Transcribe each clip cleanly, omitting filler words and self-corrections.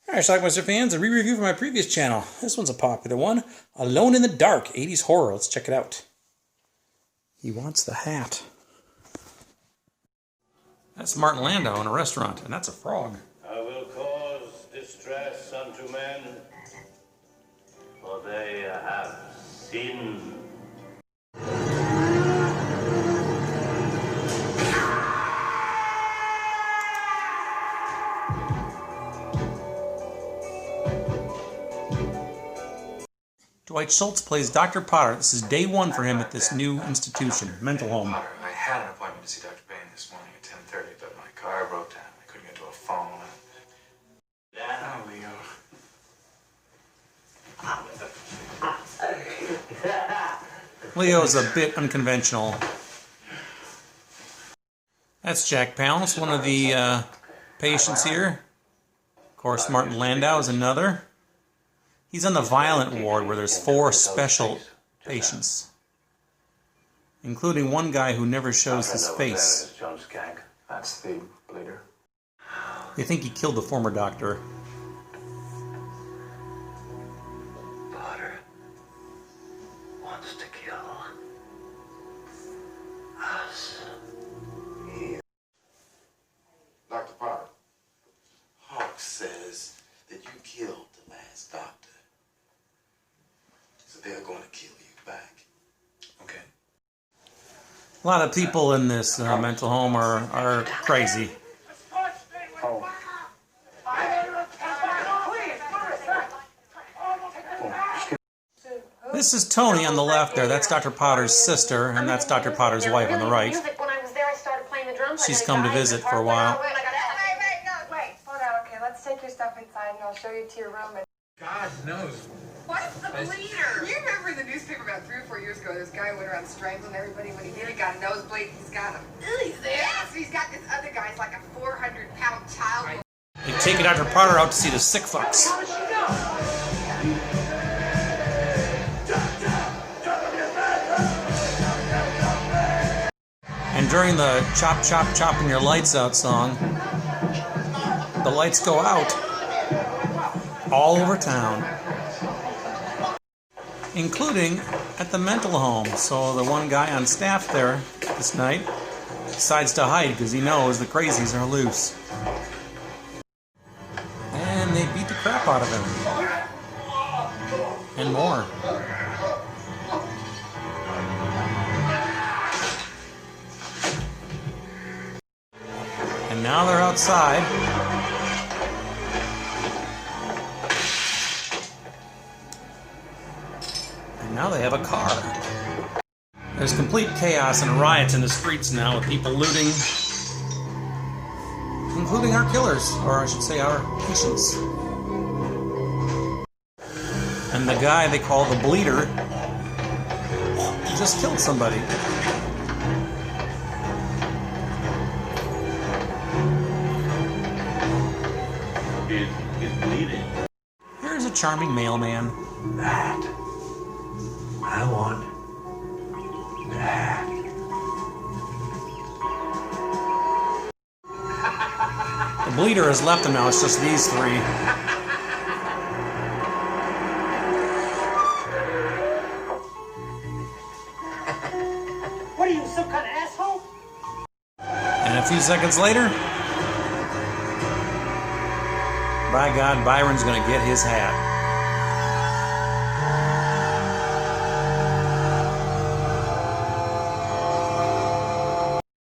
Alright, Schlockmeister fans, a re-review from my previous channel. This one's a popular one. Alone in the Dark, 80s horror. Let's check it out. He wants the hat. That's Martin Landau in a restaurant, and that's a frog. I will cause distress unto men, for they have sinned. Dwight Schultz plays Dr. Potter. This is day one for him at this new institution, mental home. Potter, I had an appointment to see Dr. Bain this morning at 10:30, but my car broke down. I couldn't get to a phone. Oh, Leo. Leo's a bit unconventional. That's Jack Palance, one of the patients here. Of course, Martin Landau is another. He's on the violent ward where there's 4 special patients, including one guy who never shows his face. That's the bleeder. They think he killed the former doctor. Potter wants to kill us. Dr. Potter, Hawk says that you killed the last doctor. So they're going to kill you back. Okay. A lot of people in this mental home are crazy. Oh. This is Tony on the left there. That's Dr. Potter's sister, and that's Dr. Potter's wife on the right. She's come to visit for a while. Wait, hold on, okay, let's take your stuff inside and I'll show you to your room. God knows. What's the bleeder? You remember in the newspaper about 3 or 4 years ago, this guy went around strangling everybody. When he did, he got a nosebleed. He's got him. He's there? Yeah, so he's got this other guy. He's like a 400-pound child. They take Dr. Potter out to see the sick fucks. And during the chop, chop, chopping your lights out song, the lights go out all over town, including at the mental home. So the one guy on staff there this night decides to hide because he knows the crazies are loose. And they beat the crap out of him. And more. And now they're outside. And now they have a car. There's complete chaos and riots in the streets now with people looting, including our killers, or I should say our patients. And the guy they call the bleeder just killed somebody. He's bleeding. Here's a charming mailman. That. I want that. The bleeder has left him now, it's just these 3. What are you, some kind of asshole? And a few seconds later, by God, Byron's gonna get his hat.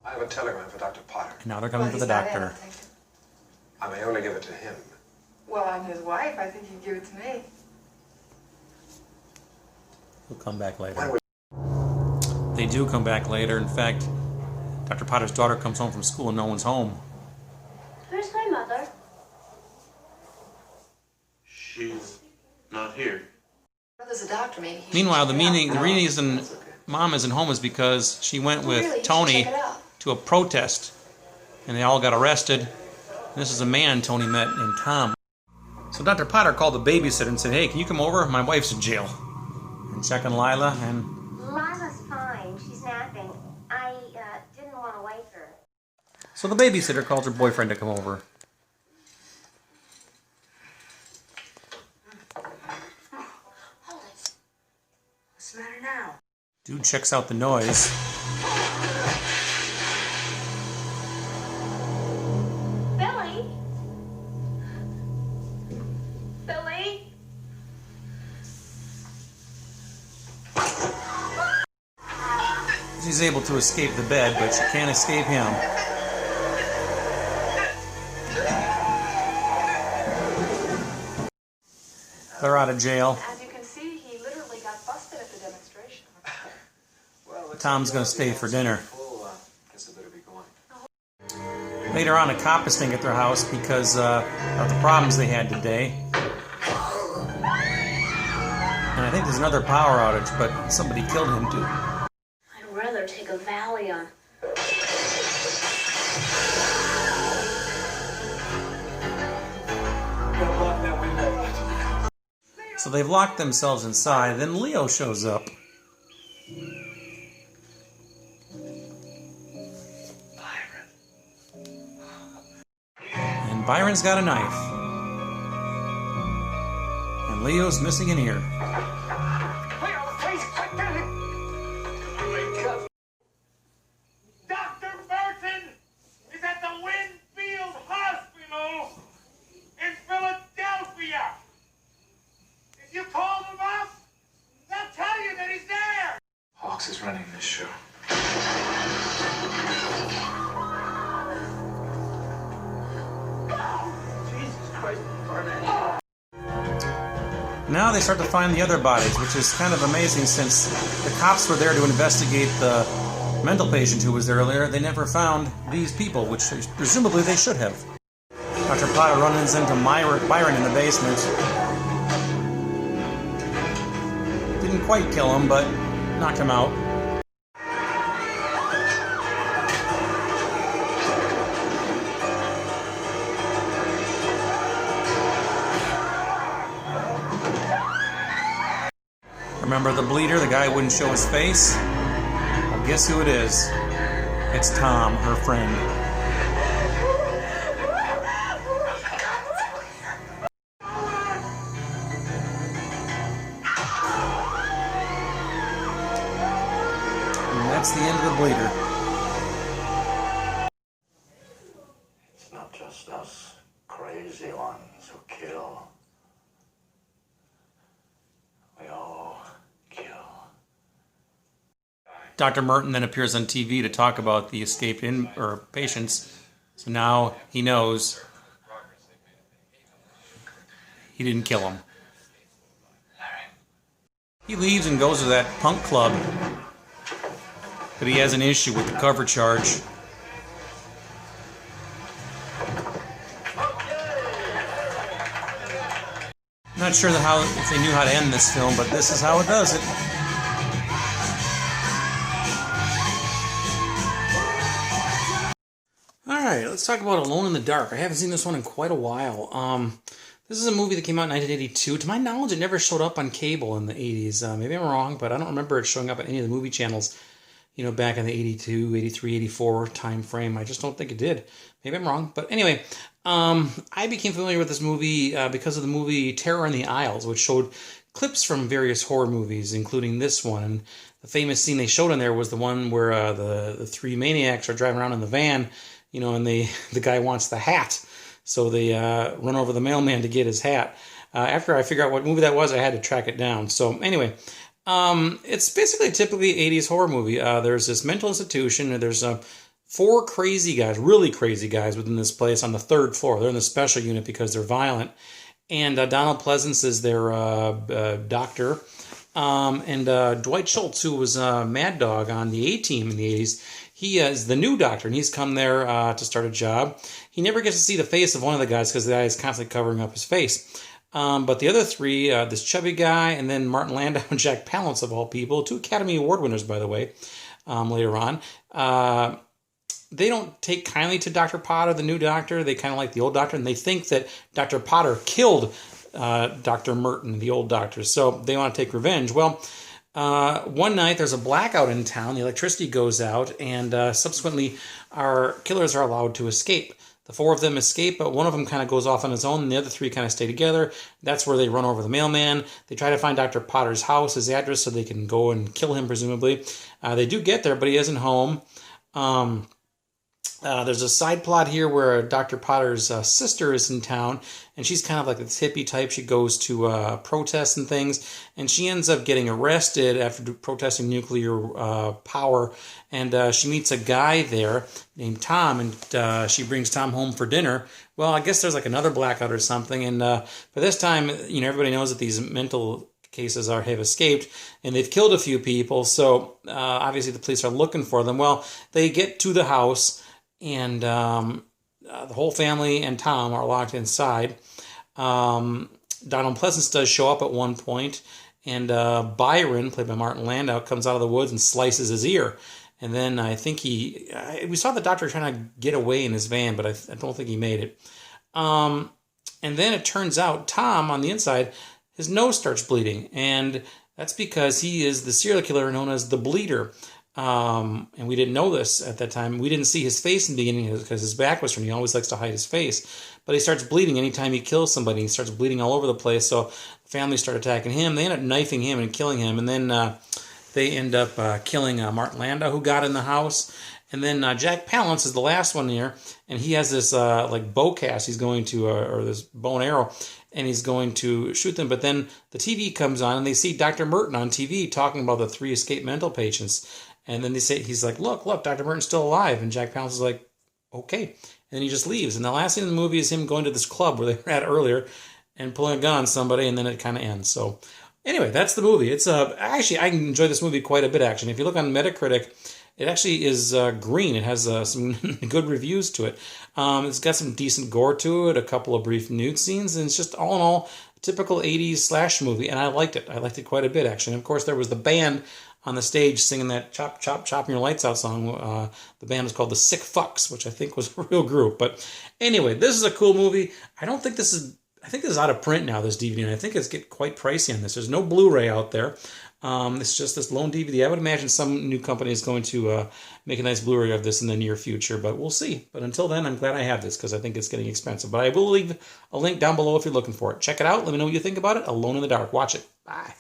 I have a telegram for Dr. Potter. And now they're coming for the doctor. I may only give it to him. Well, I'm his wife. I think you can give it to me. He'll come back later. They do come back later. In fact, Dr. Potter's daughter comes home from school and no one's home. Where's my mother? She's not here. There's a doctor, maybe. Meanwhile, the reason Mom isn't home is because she went with Tony to a protest, and they all got arrested. And this is a man Tony met named Tom. So Dr. Potter called the babysitter and said, "Hey, can you come over? My wife's in jail." And check on Lila, and Lila's fine. She's napping. I didn't want to wake her. so the babysitter calls her boyfriend to come over. Dude checks out the noise. Billy? Billy? She's able to escape the bed, but she can't escape him. They're out of jail. As you can see, he literally got busted at the demonstration. Tom's going to stay for dinner. Guess I better be going. Later on, a cop is staying at their house because of the problems they had today. And I think there's another power outage, but somebody killed him too. I'd rather take a Valium. So they've locked themselves inside, then Leo shows up. And Byron's got a knife. And Leo's missing an ear. Dr. Burton is at the Winfield Hospital in Philadelphia. If you call them up, they'll tell you that he's there. Hawks is running this show. Jesus Christ, Barnett. Now they start to find the other bodies, which is kind of amazing since the cops were there to investigate the mental patient who was there earlier. They never found these people, which presumably they should have. Dr. Potter runs into Byron in the basement. Didn't quite kill him, but knocked him out. Remember the bleeder, the guy who wouldn't show his face? Well, guess who it is? It's Tom, her friend. And that's the end of the bleeder. It's not just us crazy ones who kill. We all kill. Dr. Merton then appears on TV to talk about the escaped patients. So now he knows he didn't kill him. He leaves and goes to that punk club, but he has an issue with the cover charge. Not sure if they knew how to end this film, but this is how it does it. Alright, let's talk about Alone in the Dark. I haven't seen this one in quite a while. This is a movie that came out in 1982. To my knowledge, it never showed up on cable in the 80s. Maybe I'm wrong, but I don't remember it showing up on any of the movie channels, back in the 82, 83, 84 time frame. I just don't think it did. Maybe I'm wrong. But anyway, I became familiar with this movie because of the movie Terror in the Aisles, which showed clips from various horror movies, including this one. And the famous scene they showed in there was the one where the three maniacs are driving around in the van, and the guy wants the hat. So they run over the mailman to get his hat. After I figured out what movie that was, I had to track it down. So anyway, it's basically a typically 80s horror movie. There's this mental institution, and there's 4 crazy guys, really crazy guys within this place on the 3rd floor. They're in the special unit because they're violent. And Donald Pleasance is their doctor. And Dwight Schultz, who was Mad Dog on the A-Team in the 80s, he is the new doctor, and he's come there to start a job. He never gets to see the face of one of the guys because the guy is constantly covering up his face. But the other 3, this chubby guy, and then Martin Landau and Jack Palance, of all people, 2 Academy Award winners, by the way, later on, they don't take kindly to Dr. Potter, the new doctor. They kind of like the old doctor, and they think that Dr. Potter killed Dr. Merton, the old doctor, so they want to take revenge. Well, one night there's a blackout in town, the electricity goes out, and subsequently our killers are allowed to escape. The 4 of them escape, but one of them kind of goes off on his own, and the other 3 kind of stay together. That's where they run over the mailman. They try to find Dr. Potter's house, his address, so they can go and kill him, presumably. They do get there, but he isn't home. There's a side plot here where Dr. Potter's sister is in town, and she's kind of like this hippie type. She goes to protests and things, and she ends up getting arrested after protesting nuclear power, and she meets a guy there named Tom, and she brings Tom home for dinner. Well, I guess there's like another blackout or something, and but this time, everybody knows that these mental cases have escaped, and they've killed a few people, so obviously the police are looking for them. Well, they get to the house, and the whole family and Tom are locked inside. Donald Pleasance does show up at one point, and Byron, played by Martin Landau, comes out of the woods and slices his ear. And then I think we saw the doctor trying to get away in his van, but I don't think he made it. And then it turns out Tom, on the inside, his nose starts bleeding, and that's because he is the serial killer known as the Bleeder. And we didn't know this at that time. We didn't see his face in the beginning because his back was turned. He always likes to hide his face. But he starts bleeding anytime he kills somebody. He starts bleeding all over the place. So the family start attacking him. They end up knifing him and killing him. And then they end up killing Martin Landau, who got in the house. And then Jack Palance is the last one here. And he has this like bow cast. He's going to, or this bow and arrow. And he's going to shoot them. But then the TV comes on, and they see Dr. Merton on TV talking about the 3 escaped mental patients. And then he's like, look, Dr. Merton's still alive. And Jack Palance is like, okay. And then he just leaves. And the last scene in the movie is him going to this club where they were at earlier and pulling a gun on somebody, and then it kind of ends. So anyway, that's the movie. It's actually, I enjoy this movie quite a bit, actually. If you look on Metacritic, it actually is green. It has some good reviews to it. It's got some decent gore to it, a couple of brief nude scenes, and it's just all in all a typical 80s slash movie, and I liked it. I liked it quite a bit, actually. And of course, there was the band on the stage singing that Chop, Chop, Chopping Your Lights Out song. The band was called the Sick Fucks, which I think was a real group. But anyway, this is a cool movie. I think this is out of print now, this DVD, and I think it's getting quite pricey on this. There's no Blu-ray out there. It's just this lone DVD. I would imagine some new company is going to make a nice Blu-ray of this in the near future, but we'll see. But until then, I'm glad I have this because I think it's getting expensive. But I will leave a link down below if you're looking for it. Check it out. Let me know what you think about it. Alone in the Dark. Watch it. Bye.